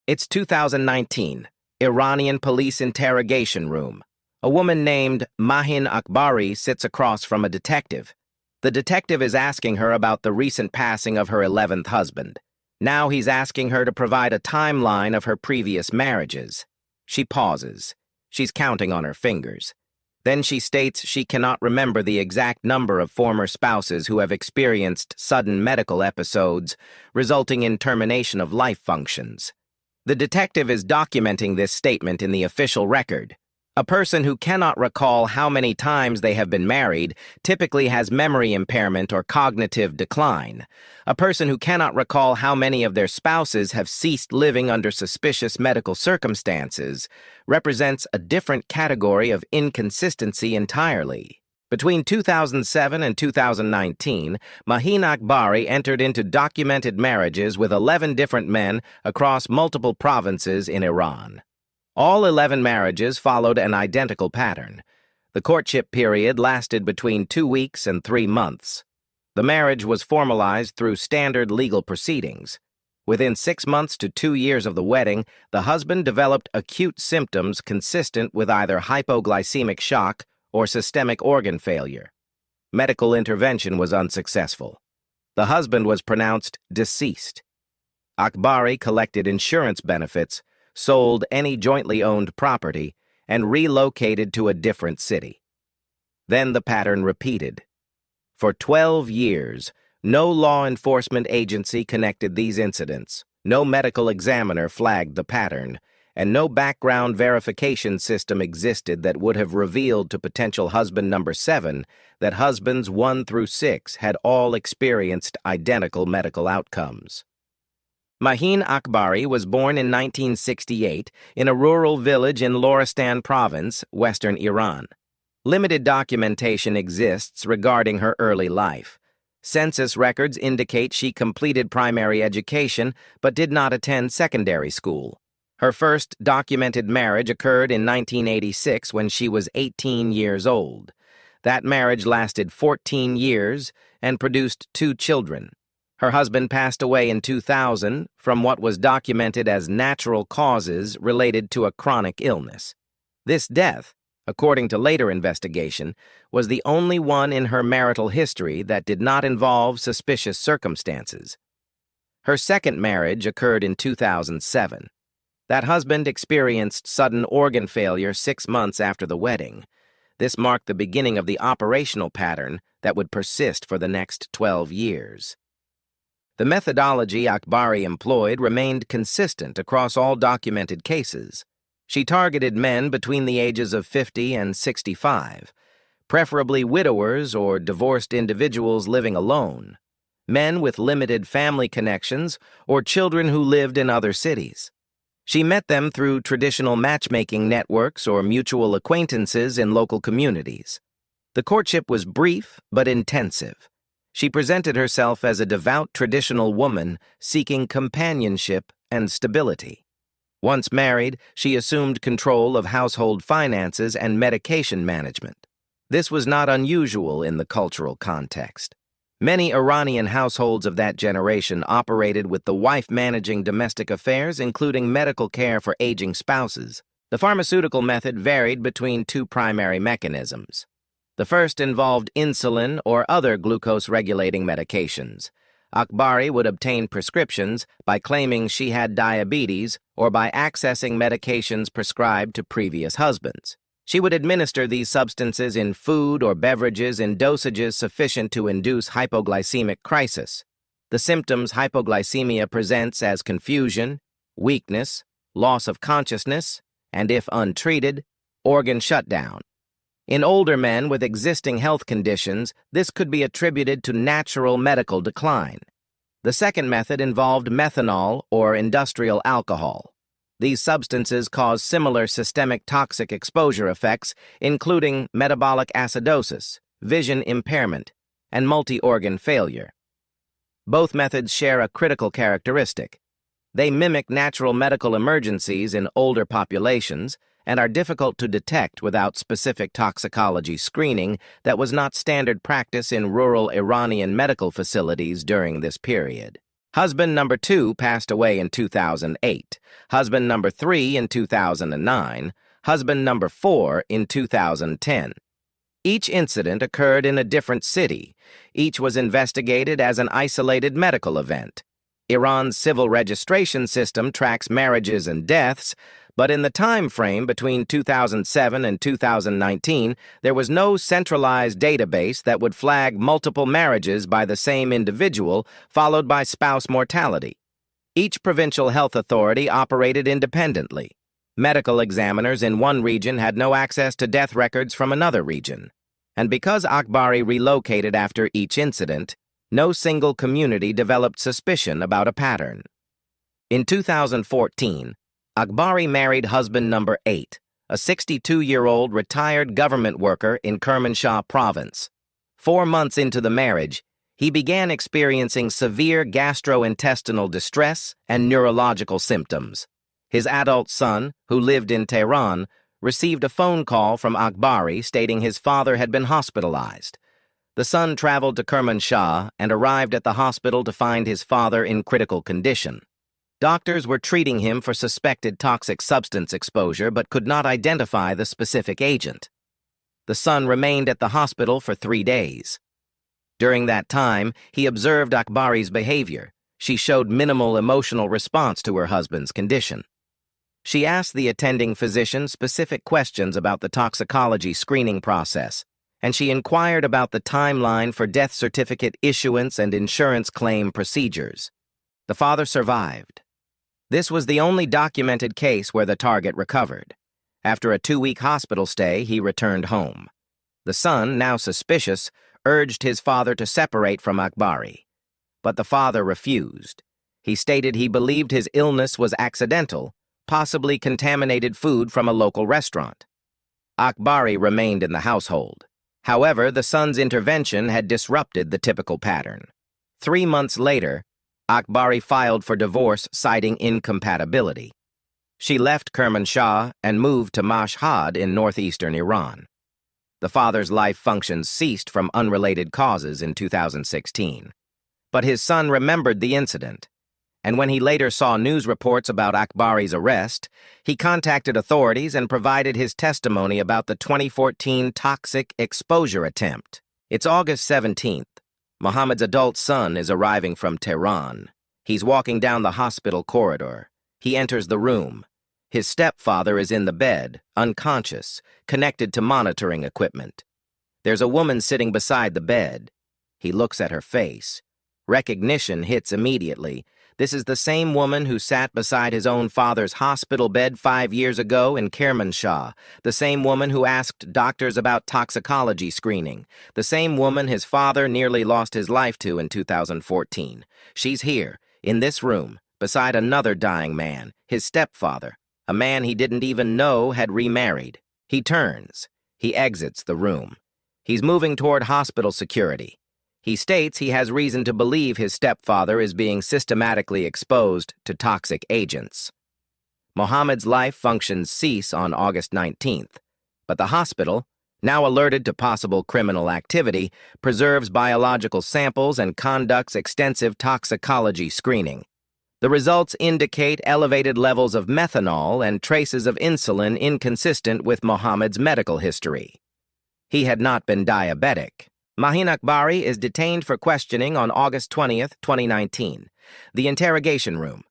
It's 2019, Iranian police interrogation room. A woman named Mahin Akbari sits across from a detective. The detective is asking her about the recent passing of her 11th husband. Now he's asking her to provide a timeline of her previous marriages. She pauses. She's counting on her fingers. Then she states she cannot remember the exact number of former spouses who have experienced sudden medical episodes, resulting in termination of life functions. The detective is documenting this statement in the official record. A person who cannot recall how many times they have been married typically has memory impairment or cognitive decline. A person who cannot recall how many of their spouses have ceased living under suspicious medical circumstances represents a different category of inconsistency entirely. Between 2007 and 2019, Mahin Akbari entered into documented marriages with 11 different men across multiple provinces in Iran. All 11 marriages followed an identical pattern. The courtship period lasted between 2 weeks and 3 months. The marriage was formalized through standard legal proceedings. Within 6 months to 2 years of the wedding, the husband developed acute symptoms consistent with either hypoglycemic shock or systemic organ failure. Medical intervention was unsuccessful. The husband was pronounced deceased. Akbari collected insurance benefits, sold any jointly owned property, and relocated to a different city. Then the pattern repeated. For 12 years, no law enforcement agency connected these incidents, no medical examiner flagged the pattern, and no background verification system existed that would have revealed to potential husband number 7 that husbands 1 through 6 had all experienced identical medical outcomes. Mahin Akbari was born in 1968 in a rural village in Loristan province, western Iran. Limited documentation exists regarding her early life. Census records indicate she completed primary education but did not attend secondary school. Her first documented marriage occurred in 1986 when she was 18 years old. That marriage lasted 14 years and produced 2 children. Her husband passed away in 2000 from what was documented as natural causes related to a chronic illness. This death, according to later investigation, was the only one in her marital history that did not involve suspicious circumstances. Her second marriage occurred in 2007. That husband experienced sudden organ failure 6 months after the wedding. This marked the beginning of the operational pattern that would persist for the next 12 years. The methodology Akbari employed remained consistent across all documented cases. She targeted men between the ages of 50 and 65, preferably widowers or divorced individuals living alone, men with limited family connections, or children who lived in other cities. She met them through traditional matchmaking networks or mutual acquaintances in local communities. The courtship was brief but intensive. She presented herself as a devout traditional woman seeking companionship and stability. Once married, she assumed control of household finances and medication management. This was not unusual in the cultural context. Many Iranian households of that generation operated with the wife managing domestic affairs, including medical care for aging spouses. The pharmaceutical method varied between 2 primary mechanisms. The first involved insulin or other glucose-regulating medications. Akbari would obtain prescriptions by claiming she had diabetes or by accessing medications prescribed to previous husbands. She would administer these substances in food or beverages in dosages sufficient to induce hypoglycemic crisis. The symptoms hypoglycemia presents as confusion, weakness, loss of consciousness, and if untreated, organ shutdown. In older men with existing health conditions, this could be attributed to natural medical decline. The second method involved methanol or industrial alcohol. These substances cause similar systemic toxic exposure effects, including metabolic acidosis, vision impairment, and multi-organ failure. Both methods share a critical characteristic. They mimic natural medical emergencies in older populations and are difficult to detect without specific toxicology screening that was not standard practice in rural Iranian medical facilities during this period. Husband number 2 passed away in 2008. Husband number 3 in 2009. Husband number 4 in 2010. Each incident occurred in a different city. Each was investigated as an isolated medical event. Iran's civil registration system tracks marriages and deaths, but in the time frame between 2007 and 2019, there was no centralized database that would flag multiple marriages by the same individual, followed by spouse mortality. Each provincial health authority operated independently. Medical examiners in one region had no access to death records from another region. And because Akbari relocated after each incident, no single community developed suspicion about a pattern. In 2014, Akbari married husband number 8, a 62-year-old retired government worker in Kermanshah province. 4 months into the marriage, he began experiencing severe gastrointestinal distress and neurological symptoms. His adult son, who lived in Tehran, received a phone call from Akbari stating his father had been hospitalized. The son traveled to Kermanshah and arrived at the hospital to find his father in critical condition. Doctors were treating him for suspected toxic substance exposure but could not identify the specific agent. The son remained at the hospital for 3 days. During that time, he observed Akbari's behavior. She showed minimal emotional response to her husband's condition. She asked the attending physician specific questions about the toxicology screening process, and she inquired about the timeline for death certificate issuance and insurance claim procedures. The father survived. This was the only documented case where the target recovered. After a 2-week hospital stay, he returned home. The son, now suspicious, urged his father to separate from Akbari. But the father refused. He stated he believed his illness was accidental, possibly contaminated food from a local restaurant. Akbari remained in the household. However, the son's intervention had disrupted the typical pattern. 3 months later, Akbari filed for divorce citing incompatibility. She left Kermanshah and moved to Mashhad in northeastern Iran. The father's life functions ceased from unrelated causes in 2016. But his son remembered the incident, and when he later saw news reports about Akbari's arrest, he contacted authorities and provided his testimony about the 2014 toxic exposure attempt. It's August 17th. Mohammed's adult son is arriving from Tehran. He's walking down the hospital corridor. He enters the room. His stepfather is in the bed, unconscious, connected to monitoring equipment. There's a woman sitting beside the bed. He looks at her face. Recognition hits immediately. This is the same woman who sat beside his own father's hospital bed 5 years ago in Kermanshah, the same woman who asked doctors about toxicology screening, the same woman his father nearly lost his life to in 2014. She's here, in this room, beside another dying man, his stepfather, a man he didn't even know had remarried. He turns. He exits the room. He's moving toward hospital security. He states he has reason to believe his stepfather is being systematically exposed to toxic agents. Mohammed's life functions cease on August 19th, but the hospital, now alerted to possible criminal activity, preserves biological samples and conducts extensive toxicology screening. The results indicate elevated levels of methanol and traces of insulin inconsistent with Mohammed's medical history. He had not been diabetic. Mahin Akbari is detained for questioning on August 20th, 2019. The interrogation room.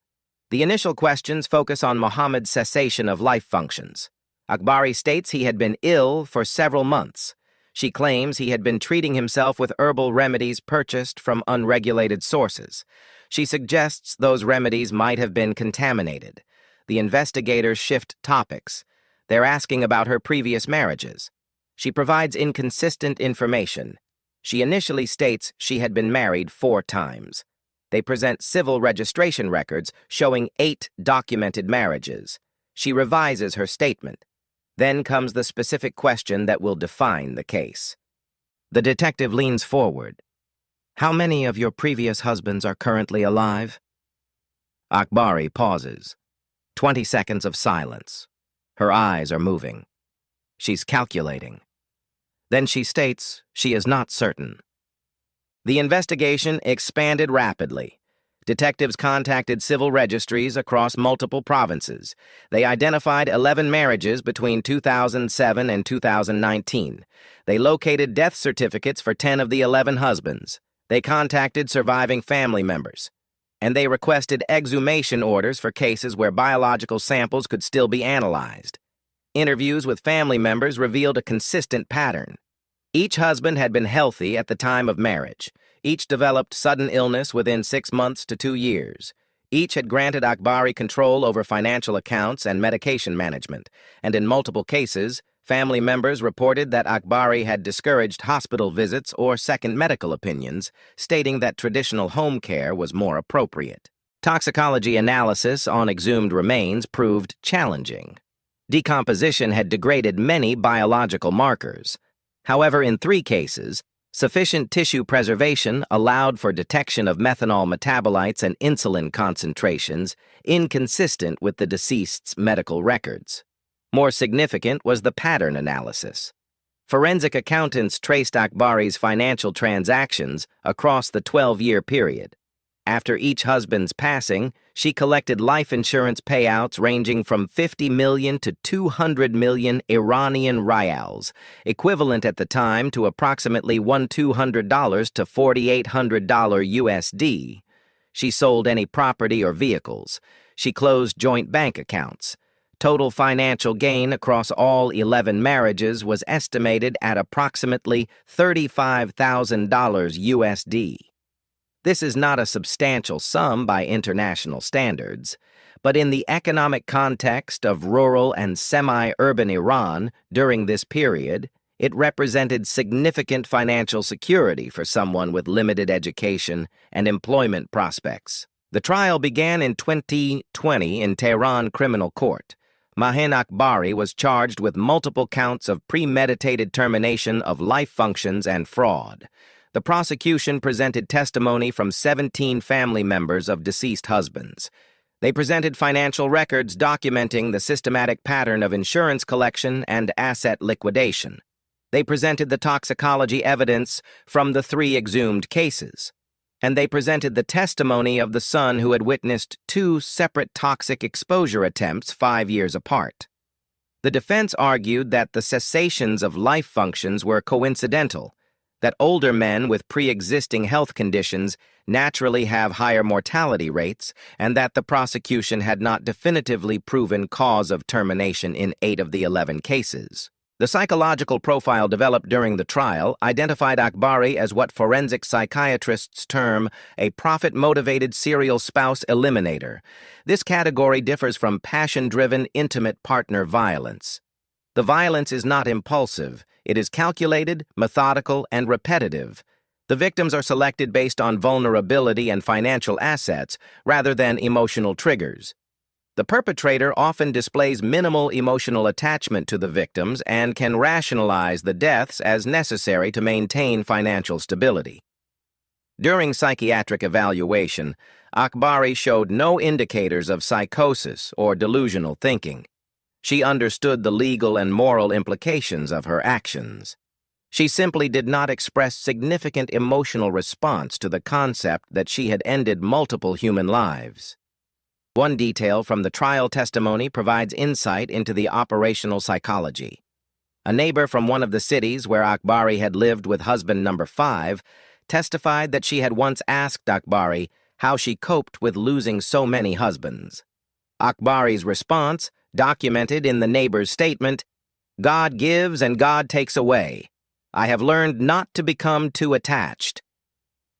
The initial questions focus on Mohammed's cessation of life functions. Akbari states he had been ill for several months. She claims he had been treating himself with herbal remedies purchased from unregulated sources. She suggests those remedies might have been contaminated. The investigators shift topics. They're asking about her previous marriages. She provides inconsistent information. She initially states she had been married 4 times. They present civil registration records showing 8 documented marriages. She revises her statement. Then comes the specific question that will define the case. The detective leans forward. How many of your previous husbands are currently alive? Akbari pauses. 20 seconds of silence. Her eyes are moving. She's calculating. Then she states she is not certain. The investigation expanded rapidly. Detectives contacted civil registries across multiple provinces. They identified 11 marriages between 2007 and 2019. They located death certificates for 10 of the 11 husbands. They contacted surviving family members. And they requested exhumation orders for cases where biological samples could still be analyzed. Interviews with family members revealed a consistent pattern. Each husband had been healthy at the time of marriage. Each developed sudden illness within 6 months to 2 years. Each had granted Akbari control over financial accounts and medication management, and in multiple cases, family members reported that Akbari had discouraged hospital visits or second medical opinions, stating that traditional home care was more appropriate. Toxicology analysis on exhumed remains proved challenging. Decomposition had degraded many biological markers. However, in 3 cases, sufficient tissue preservation allowed for detection of methanol metabolites and insulin concentrations inconsistent with the deceased's medical records. More significant was the pattern analysis. Forensic accountants traced Akbari's financial transactions across the 12-year period. After each husband's passing, she collected life insurance payouts ranging from 50 million to 200 million Iranian rials, equivalent at the time to approximately $1,200 to $4,800 USD. She sold any property or vehicles. She closed joint bank accounts. Total financial gain across all 11 marriages was estimated at approximately $35,000 USD. This is not a substantial sum by international standards, but in the economic context of rural and semi-urban Iran during this period, it represented significant financial security for someone with limited education and employment prospects. The trial began in 2020 in Tehran Criminal Court. Mahin Akbari was charged with multiple counts of premeditated termination of life functions and fraud. The prosecution presented testimony from 17 family members of deceased husbands. They presented financial records documenting the systematic pattern of insurance collection and asset liquidation. They presented the toxicology evidence from the 3 exhumed cases. And they presented the testimony of the son who had witnessed 2 separate toxic exposure attempts 5 years apart. The defense argued that the cessations of life functions were coincidental, that older men with pre-existing health conditions naturally have higher mortality rates, and that the prosecution had not definitively proven cause of termination in 8 of the 11 cases. The psychological profile developed during the trial identified Akbari as what forensic psychiatrists term a profit-motivated serial spouse eliminator. This category differs from passion-driven intimate partner violence. The violence is not impulsive. It is calculated, methodical, and repetitive. The victims are selected based on vulnerability and financial assets rather than emotional triggers. The perpetrator often displays minimal emotional attachment to the victims and can rationalize the deaths as necessary to maintain financial stability. During psychiatric evaluation, Akbari showed no indicators of psychosis or delusional thinking. She understood the legal and moral implications of her actions. She simply did not express significant emotional response to the concept that she had ended multiple human lives. One detail from the trial testimony provides insight into the operational psychology. A neighbor from one of the cities where Akbari had lived with husband number 5 testified that she had once asked Akbari how she coped with losing so many husbands. Akbari's response, documented in the neighbor's statement, "God gives and God takes away. I have learned not to become too attached."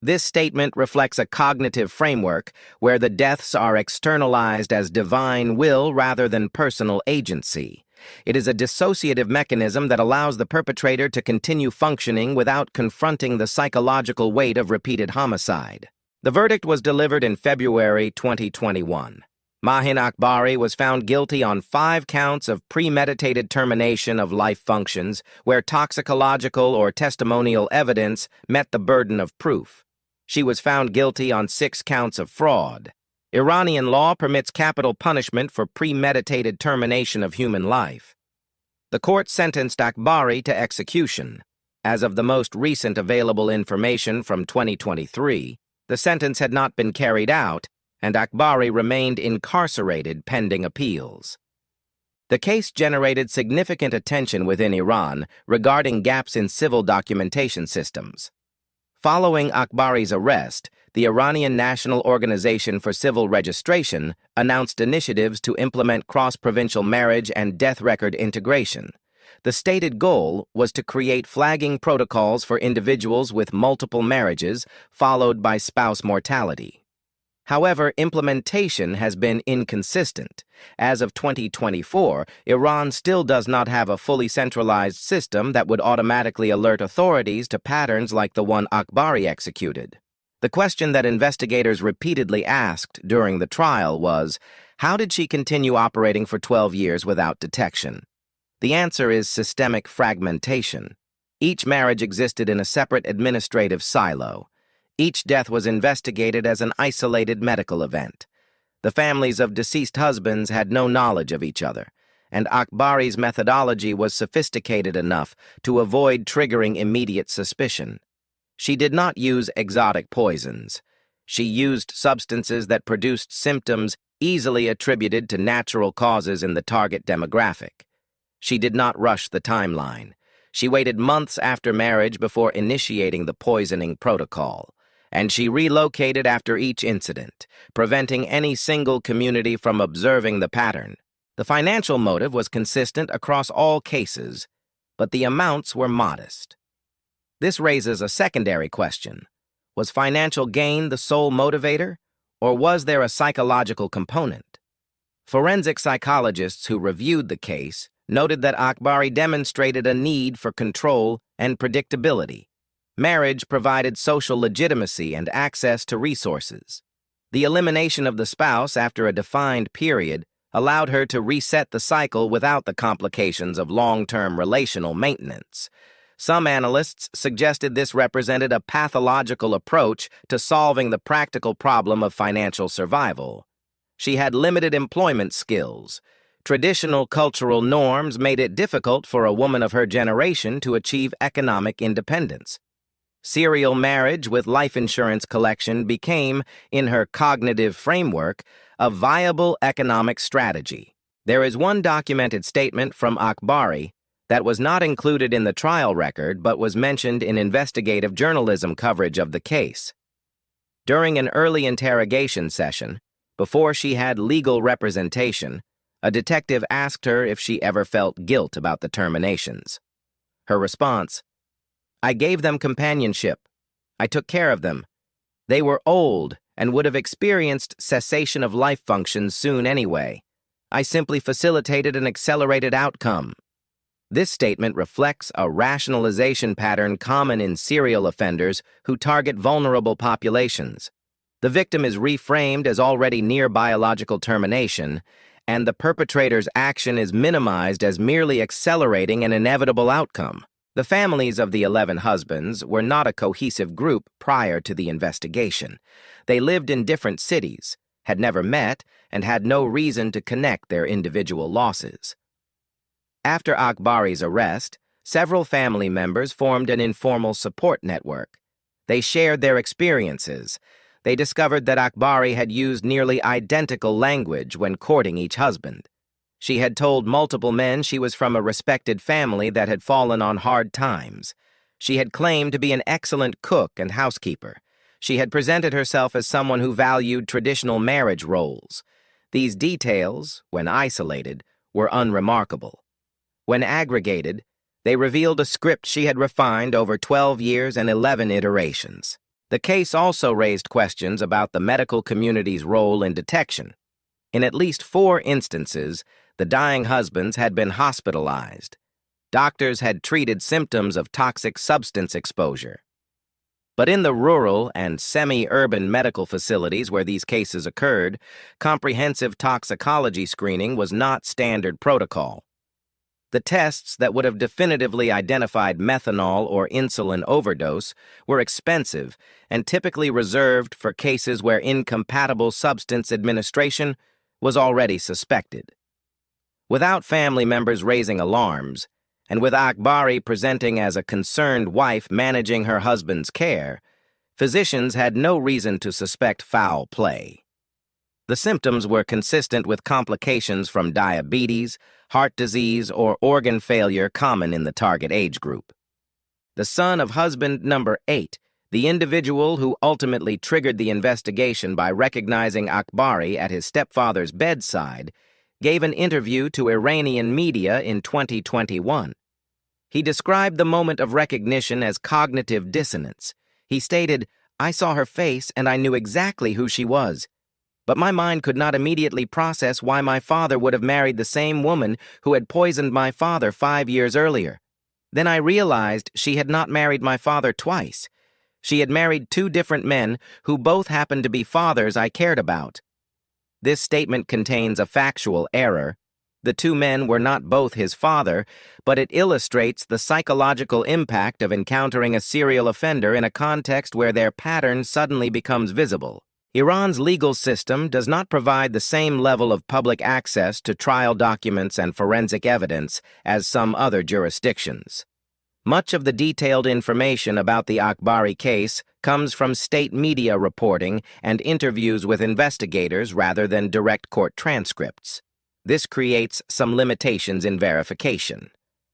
This statement reflects a cognitive framework where the deaths are externalized as divine will rather than personal agency. It is a dissociative mechanism that allows the perpetrator to continue functioning without confronting the psychological weight of repeated homicide. The verdict was delivered in February 2021. Mahin Akbari was found guilty on 5 counts of premeditated termination of life functions where toxicological or testimonial evidence met the burden of proof. She was found guilty on 6 counts of fraud. Iranian law permits capital punishment for premeditated termination of human life. The court sentenced Akbari to execution. As of the most recent available information from 2023, The sentence had not been carried out, and Akbari remained incarcerated pending appeals. The case generated significant attention within Iran regarding gaps in civil documentation systems. Following Akbari's arrest, the Iranian National Organization for Civil Registration announced initiatives to implement cross-provincial marriage and death record integration. The stated goal was to create flagging protocols for individuals with multiple marriages, followed by spouse mortality. However, implementation has been inconsistent. As of 2024, Iran still does not have a fully centralized system that would automatically alert authorities to patterns like the one Akbari executed. The question that investigators repeatedly asked during the trial was, how did she continue operating for 12 years without detection? The answer is systemic fragmentation. Each marriage existed in a separate administrative silo. Each death was investigated as an isolated medical event. The families of deceased husbands had no knowledge of each other, and Akbari's methodology was sophisticated enough to avoid triggering immediate suspicion. She did not use exotic poisons. She used substances that produced symptoms easily attributed to natural causes in the target demographic. She did not rush the timeline. She waited months after marriage before initiating the poisoning protocol, and she relocated after each incident, preventing any single community from observing the pattern. The financial motive was consistent across all cases, but the amounts were modest. This raises a secondary question. Was financial gain the sole motivator, or was there a psychological component? Forensic psychologists who reviewed the case noted that Akbari demonstrated a need for control and predictability. Marriage provided social legitimacy and access to resources. The elimination of the spouse after a defined period allowed her to reset the cycle without the complications of long-term relational maintenance. Some analysts suggested this represented a pathological approach to solving the practical problem of financial survival. She had limited employment skills. Traditional cultural norms made it difficult for a woman of her generation to achieve economic independence. Serial marriage with life insurance collection became, in her cognitive framework, a viable economic strategy. There is one documented statement from Akbari that was not included in the trial record but was mentioned in investigative journalism coverage of the case. During an early interrogation session, before she had legal representation, a detective asked her if she ever felt guilt about the terminations. Her response, "I gave them companionship. I took care of them. They were old and would have experienced cessation of life functions soon anyway. I simply facilitated an accelerated outcome." This statement reflects a rationalization pattern common in serial offenders who target vulnerable populations. The victim is reframed as already near biological termination, and the perpetrator's action is minimized as merely accelerating an inevitable outcome. The families of the 11 husbands were not a cohesive group prior to the investigation. They lived in different cities, had never met, and had no reason to connect their individual losses. After Akbari's arrest, several family members formed an informal support network. They shared their experiences. They discovered that Akbari had used nearly identical language when courting each husband. She had told multiple men she was from a respected family that had fallen on hard times. She had claimed to be an excellent cook and housekeeper. She had presented herself as someone who valued traditional marriage roles. These details, when isolated, were unremarkable. When aggregated, they revealed a script she had refined over 12 years and 11 iterations. The case also raised questions about the medical community's role in detection. In at least 4 instances, the dying husbands had been hospitalized. Doctors had treated symptoms of toxic substance exposure. But in the rural and semi-urban medical facilities where these cases occurred, comprehensive toxicology screening was not standard protocol. The tests that would have definitively identified methanol or insulin overdose were expensive and typically reserved for cases where incompatible substance administration was already suspected. Without family members raising alarms, and with Akbari presenting as a concerned wife managing her husband's care, Physicians had no reason to suspect foul play. The symptoms were consistent with complications from diabetes, heart disease, or organ failure common in the target age group. The son of husband number 8, the individual who ultimately triggered the investigation by recognizing Akbari at his stepfather's bedside, gave an interview to Iranian media in 2021. He described the moment of recognition as cognitive dissonance. He stated, "I saw her face and I knew exactly who she was. But my mind could not immediately process why my father would have married the same woman who had poisoned my father 5 years earlier. Then I realized she had not married my father twice. She had married 2 different men who both happened to be fathers I cared about." This statement contains a factual error. The 2 men were not both his father, but it illustrates the psychological impact of encountering a serial offender in a context where their pattern suddenly becomes visible. Iran's legal system does not provide the same level of public access to trial documents and forensic evidence as some other jurisdictions. Much of the detailed information about the Akbari case comes from state media reporting and interviews with investigators rather than direct court transcripts. This creates some limitations in verification.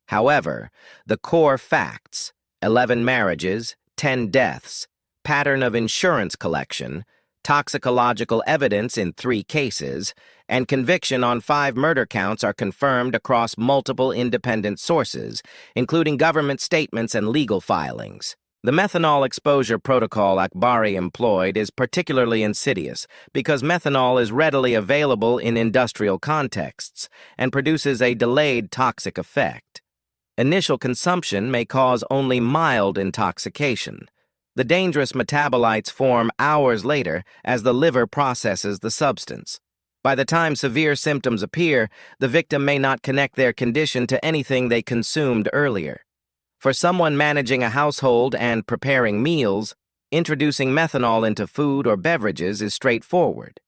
However, the core facts, 11 marriages, 10 deaths, pattern of insurance collection, toxicological evidence in 3 cases, and conviction on 5 murder counts are confirmed across multiple independent sources, including government statements and legal filings. The methanol exposure protocol Akbari employed is particularly insidious because methanol is readily available in industrial contexts and produces a delayed toxic effect. Initial consumption may cause only mild intoxication. The dangerous metabolites form hours later as the liver processes the substance. By the time severe symptoms appear, the victim may not connect their condition to anything they consumed earlier. For someone managing a household and preparing meals, introducing methanol into food or beverages is straightforward.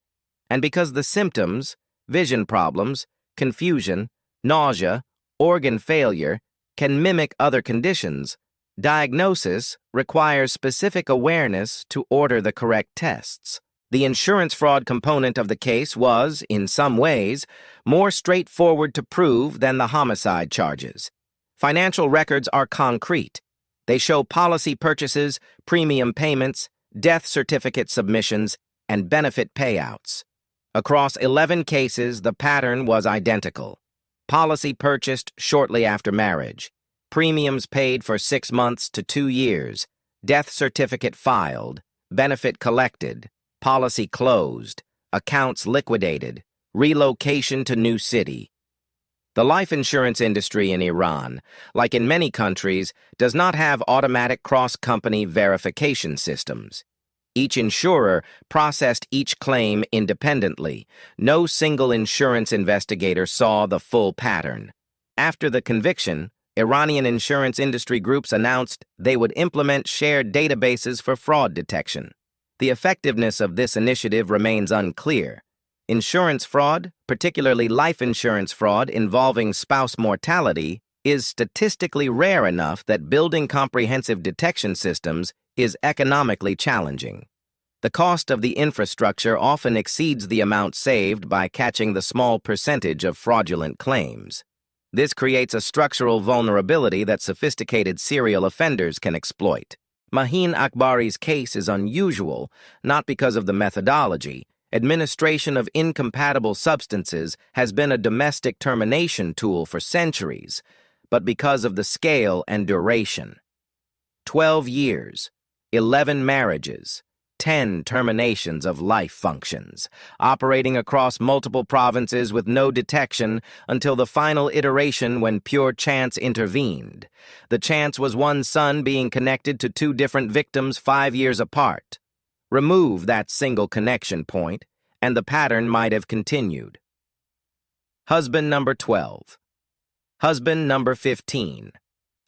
And because the symptoms, vision problems, confusion, nausea, organ failure, can mimic other conditions, diagnosis requires specific awareness to order the correct tests. The insurance fraud component of the case was, in some ways, more straightforward to prove than the homicide charges. Financial records are concrete. They show policy purchases, premium payments, death certificate submissions, and benefit payouts. Across 11 cases, the pattern was identical. Policy purchased shortly after marriage. Premiums paid for 6 months to 2 years. Death certificate filed. Benefit collected. Policy closed. Accounts liquidated. Relocation to new city. The life insurance industry in Iran, like in many countries, does not have automatic cross-company verification systems. Each insurer processed each claim independently. No single insurance investigator saw the full pattern. After the conviction, Iranian insurance industry groups announced they would implement shared databases for fraud detection. The effectiveness of this initiative remains unclear. Insurance fraud, particularly life insurance fraud involving spouse mortality, is statistically rare enough that building comprehensive detection systems is economically challenging. The cost of the infrastructure often exceeds the amount saved by catching the small percentage of fraudulent claims. This creates a structural vulnerability that sophisticated serial offenders can exploit. Mahin Akbari's case is unusual, not because of the methodology. Administration of incompatible substances has been a domestic termination tool for centuries, but because of the scale and duration. 12 years, 11 marriages, 10 terminations of life functions, operating across multiple provinces with no detection until the final iteration when pure chance intervened. The chance was one son being connected to 2 different victims 5 years apart. Remove that single connection point, and the pattern might have continued. Husband number 12. Husband number 15.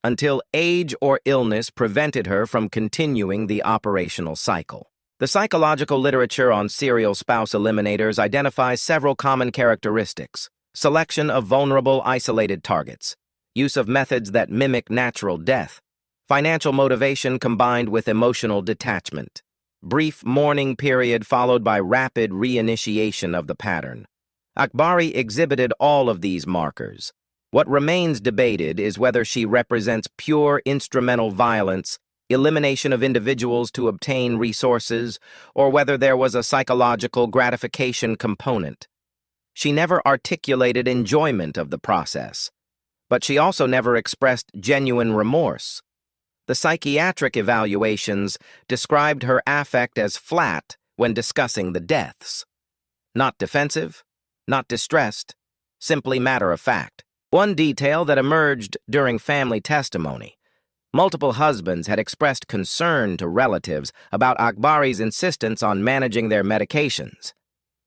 Until age or illness prevented her from continuing the operational cycle. The psychological literature on serial spouse eliminators identifies several common characteristics: selection of vulnerable, isolated targets, use of methods that mimic natural death, Financial motivation combined with emotional detachment. Brief mourning period followed by rapid reinitiation of the pattern. Akbari exhibited all of these markers. What remains debated is whether she represents pure instrumental violence, elimination of individuals to obtain resources, or whether there was a psychological gratification component. She never articulated enjoyment of the process, but she also never expressed genuine remorse. The psychiatric evaluations described her affect as flat when discussing the deaths. Not defensive, not distressed, simply matter of fact. One detail that emerged during family testimony: multiple husbands had expressed concern to relatives about Akbari's insistence on managing their medications.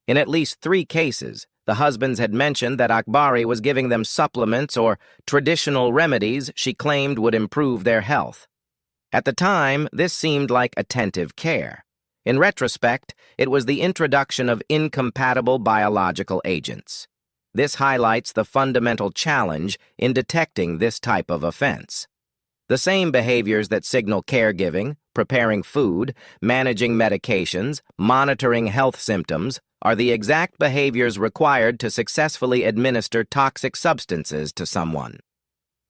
In at least 3 cases, the husbands had mentioned that Akbari was giving them supplements or traditional remedies she claimed would improve their health. At the time, this seemed like attentive care. In retrospect, it was the introduction of incompatible biological agents. This highlights the fundamental challenge in detecting this type of offense. The same behaviors that signal caregiving, preparing food, managing medications, monitoring health symptoms, are the exact behaviors required to successfully administer toxic substances to someone.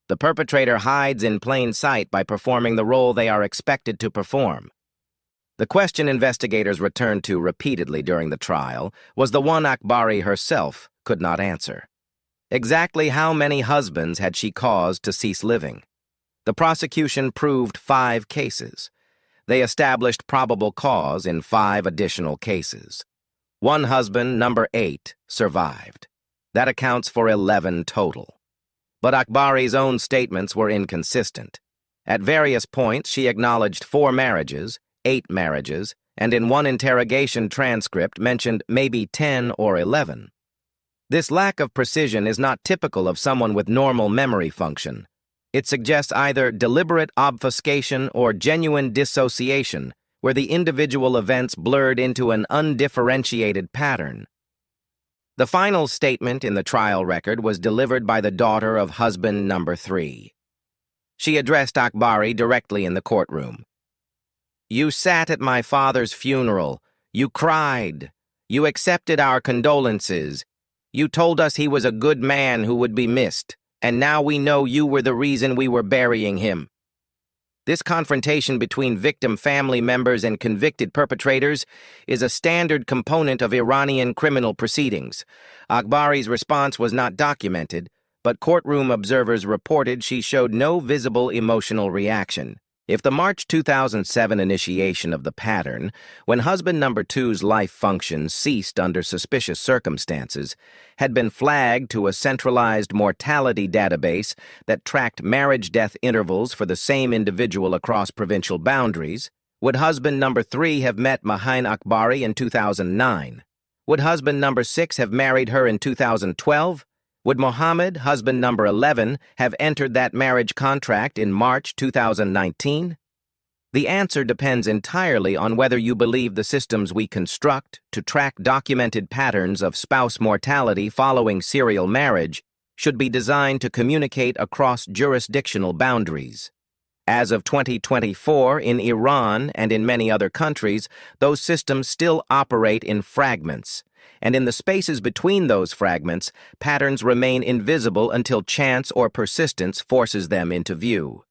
The perpetrator hides in plain sight by performing the role they are expected to perform. The question investigators returned to repeatedly during the trial was the one Akbari herself could not answer. Exactly how many husbands had she caused to cease living? The prosecution proved 5 cases. They established probable cause in 5 additional cases. One husband, number 8, survived. That accounts for 11 total. But Akbari's own statements were inconsistent. At various points, she acknowledged 4 marriages, 8 marriages, and in one interrogation transcript mentioned maybe 10 or 11. This lack of precision is not typical of someone with normal memory function. It suggests either deliberate obfuscation or genuine dissociation, where the individual events blurred into an undifferentiated pattern. The final statement in the trial record was delivered by the daughter of husband number 3. She addressed Akbari directly in the courtroom. "You sat at my father's funeral. You cried. You accepted our condolences. You told us he was a good man who would be missed, and now we know you were the reason we were burying him." This confrontation between victim family members and convicted perpetrators is a standard component of Iranian criminal proceedings. Akbari's response was not documented, but courtroom observers reported she showed no visible emotional reaction. If the March 2007 initiation of the pattern, when husband number 2's life function ceased under suspicious circumstances, had been flagged to a centralized mortality database that tracked marriage death intervals for the same individual across provincial boundaries, would husband number 3 have met Mahin Akbari in 2009? Would husband number 6 have married her in 2012? Would Mohammed, husband number 11, have entered that marriage contract in March 2019? The answer depends entirely on whether you believe the systems we construct to track documented patterns of spouse mortality following serial marriage should be designed to communicate across jurisdictional boundaries. As of 2024, in Iran and in many other countries, those systems still operate in fragments, and in the spaces between those fragments, patterns remain invisible until chance or persistence forces them into view.